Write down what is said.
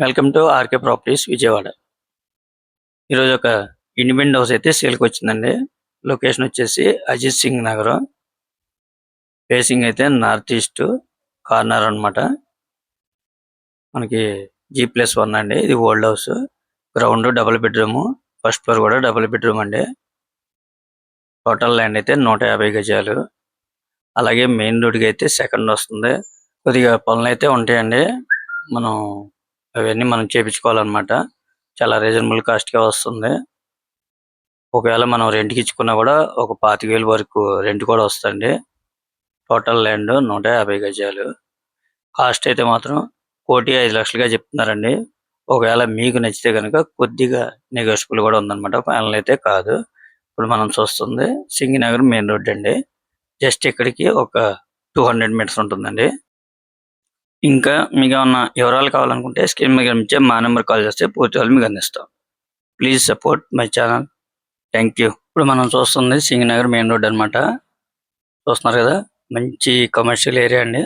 Welcome to RK properties Vijayawada. ఈరోజు ఒక independent house అయితే సేల్కి వచ్చిందండి. లొకేషన్ వచ్చేసి అజిత్ సింగ్ నగర్, ఫేసింగ్ అయితే నార్త్ ఈస్ట్ కార్నర్ అన్నమాట. మనకి G+1 అండి. ఇది old house, ground double bedroom, first floor కూడా డబుల్ బెడ్రూమ్ అండి. టోటల్ ల్యాండ్ అయితే 150 గజాలు. అలాగే మెయిన్ రోడ్కి అయితే సెకండ్ వస్తుంది. కొద్దిగా పనులు అయితే ఉంటాయండి, అవన్నీ మనం చేపించుకోవాలన్నమాట. చాలా రీజనబుల్ కాస్ట్ గా వస్తుంది. ఒకవేళ మనం రెంట్కి ఇచ్చుకున్నా కూడా ఒక 25,000 వరకు రెంట్ కూడా వస్తుంది. టోటల్ ల్యాండ్ 150 గజాలు. కాస్ట్ అయితే మాత్రం 1,05,00,000గా చెప్తున్నారండి. ఒకవేళ మీకు నచ్చితే కనుక కొద్దిగా నెగోషియబుల్ కూడా ఉందన్నమాట, ఫైనల్ అయితే కాదు. ఇప్పుడు మనం చూస్తుంది సింగినగర్ మెయిన్ రోడ్ అండి. జస్ట్ ఇక్కడికి ఒక 200 మీటర్స్ ఉంటుందండి. ఇంకా మీకు ఏమన్నా వివరాలు కావాలనుకుంటే స్క్రీన్ మీద కనిపించే మా నెంబర్ కాల్ చేస్తే పూర్తి వాళ్ళు మీకు అందిస్తాం. Please support my channel. Thank you. ఇప్పుడు మనం చూస్తుంది సింగినగర్ మెయిన్ రోడ్ అన్నమాట. చూస్తున్నారు కదా, మంచి కమర్షియల్ ఏరియా అండి.